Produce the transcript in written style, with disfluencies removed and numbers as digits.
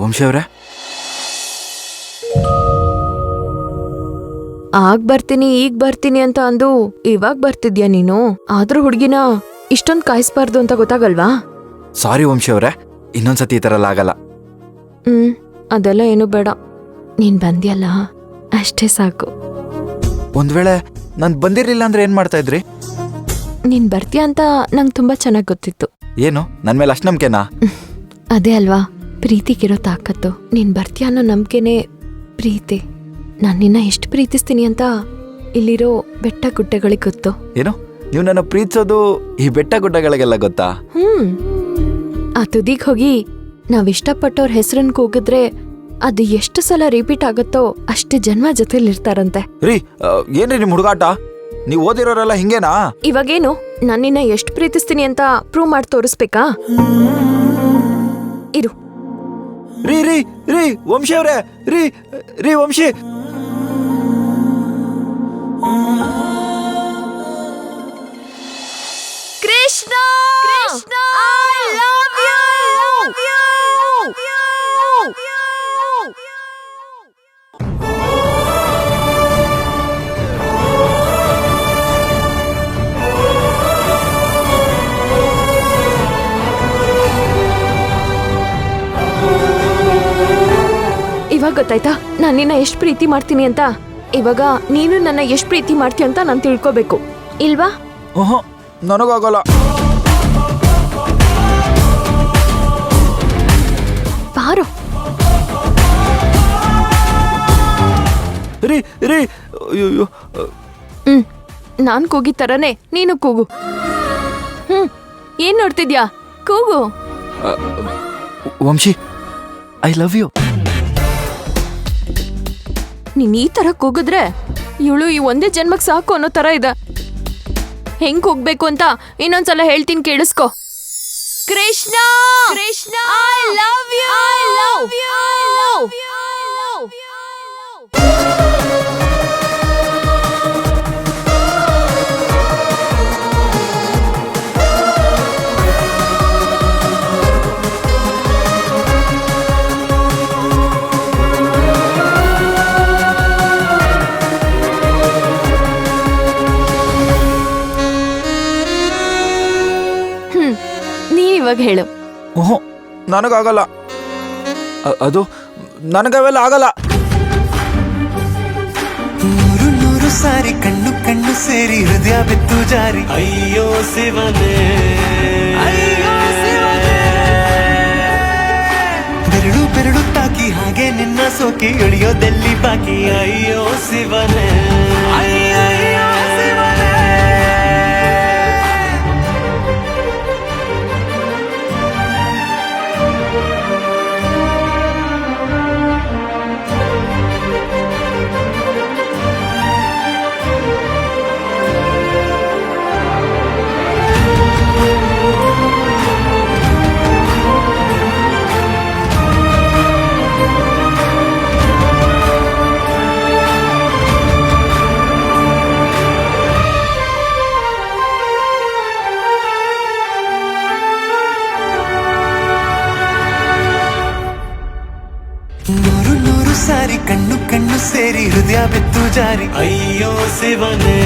ವಂಶಿ ಅವ್ರೆ, ಆಗ್ ಬರ್ತೀನಿ ಈಗ ಬರ್ತೀನಿ ಅಂತ ಅಂದು ಇವಾಗ ಬರ್ತಿದ್ಯಾ ನೀನು? ಆದ್ರೂ ಹುಡ್ಗಿನ ಇಷ್ಟೊಂದ್ ಕಾಯಿಸ್ಬಾರ್ದು ಅಂತ ಗೊತ್ತಾಗಲ್ವಾ? ಸಾರಿ ವಂಶಿ ಅವ್ರೆ, ಇನ್ನೊಂದ್ಸತಿ ಈ ಥರ ಎಲ್ಲ ಆಗಲ್ಲ. ಅದೆಲ್ಲ ಏನು ಬೇಡ, ನೀನ್ ಬಂದ್ಯಲ್ಲ ಅಷ್ಟೇ ಸಾಕು. ಒಂದ್ ವೇಳೆ ನಾನ್ ಬಂದಿರ್ಲಿಲ್ಲ ಅಂದ್ರೆ ಏನ್ ಮಾಡ್ತಾ ಇದ್ರಿ? ನೀನ್ ಬರ್ತೀಯ ಅಂತ ನಂಗೆ ತುಂಬಾ ಚೆನ್ನಾಗ್ ಗೊತ್ತಿತ್ತು. ಏನು ನನ್ ಮೇಲೆ ಅಷ್ಟ್ ನಂಬಿಕೆನಾ? ಅದೇ ಅಲ್ವಾ ಪ್ರೀತಿಗಿರೋ ತಾಕತ್ತು. ನೀನ್ ಬರ್ತೀಯ ಅನ್ನೋ ನಂಬಿಕೆನೇ ಪ್ರೀತಿ. ನಾನ್ ನಿನ್ನ ಎಷ್ಟು ಪ್ರೀತಿಸ್ತೀನಿ ಅಂತ ಇಲ್ಲಿರೋ ಬೆಟ್ಟ ಗುಡ್ಡಗಳಿಗೆ ಗೊತ್ತು. ಏನು ನೀವು ನನ್ನ ಪ್ರೀತಿಸೋದು ಈ ಬೆಟ್ಟ ಗುಡ್ಡಗಳಿಗೆಲ್ಲ ಗೊತ್ತಾ? ಆ ತುದಿಗ್ ಹೋಗಿ ನಾವಿಷ್ಟಪಟ್ಟವ್ರ ಹೆಸರನ್ನ ಕೂಗಿದ್ರೆ ಅದು ಎಷ್ಟು ಸಲ ರಿಪೀಟ್ ಆಗುತ್ತೋ ಅಷ್ಟು ಜನ್ಮ ಜೊತೆಲಿರ್ತಾರಂತೆ. ರೀ ಏನ್ರಿ ನಿಮ್ ಹುಡುಗಾಟ? ನೀವ್ ಓದಿರೋರೆಲ್ಲ ಹಿಂಗೇನಾ? ಇವಾಗೇನು ನಾನು ನಿನ್ನ ಎಷ್ಟು ಪ್ರೀತಿಸ್ತೀನಿ ಅಂತ ಪ್ರೂವ್ ಮಾಡಿ ತೋರಿಸ್ಬೇಕಾ? ಇರು. ರೀ ರೀ ರೀ ವಂಶಿ ಅವ್ರೆ, ರೀ ರೀ Vamshi. Krishna, Krishna, I love you. ಇವಾಗ ಗೊತ್ತಾಯ್ತಾ ನಾನು ನಿನ್ನ ಎಷ್ಟು ಪ್ರೀತಿ ಮಾಡ್ತೀನಿ ಅಂತ? ಇವಾಗ ನೀನು ನನ್ನ ಎಷ್ಟು ಪ್ರೀತಿ ಮಾಡ್ತೀಯ ಅಂತ ನಾನು ತಿಳ್ಕೋಬೇಕು ಇಲ್ವಾ? ನನಗಾಗಲ್ಲ. ಬಾರೋ. ರೀ ರೀ ಅಯ್ಯೋ. ನಾನ್ ಕೂಗಿ ತರನೇ ನೀನು ಕೂಗು. ಏನ್ ನೋಡ್ತಿದ್ಯಾ? ಕೂಗು. Vamshi, I love you. ನೀನ್ ಈ ತರ ಕೂಗಿದ್ರೆ ಇವಳು ಈ ಒಂದೇ ಜನ್ಮಕ್ ಸಾಕು ಅನ್ನೋ ತರ ಇದೆ. ಹೆಂಗ್ ಹೋಗ್ಬೇಕು ಅಂತ ಇನ್ನೊಂದ್ಸಲ ಹೇಳ್ತೀನಿ, ಕೇಳಿಸ್ಕೊ. Krishna, Krishna, I love you. I love you. I love you. ಇವಾಗ ಹೇಳು. ನನಗಾಗಲ್ಲ, ಅದು ನನಗವೆಲ್ಲ ಆಗಲ್ಲ. ನೂರು ನೂರು ಸಾರಿ ಕಣ್ಣು ಕಣ್ಣು ಸೇರಿ ಹೃದಯ ಬಿತ್ತು ಜಾರಿ. ಅಯ್ಯೋ ಶಿವನೇ, ಬೆರಳು ಬೆರಳು ತಾಕಿ ಹಾಗೆ ನಿನ್ನ ಸೋಕಿ ಇಳಿಯೋದೆಲ್ಲಿ ಬಾಕಿ. ಅಯ್ಯೋ ಶಿವನೇ, ಅಯ್ಯೋ ಶಿವನೇ. ನೂರು ನೂರು ಸಾರಿ ಕಣ್ಣು ಕಣ್ಣು ಸೇರಿ ಹೃದಯ ಬಿತ್ತು ಜಾರಿ. ಅಯ್ಯೋ ಶಿವನೇ.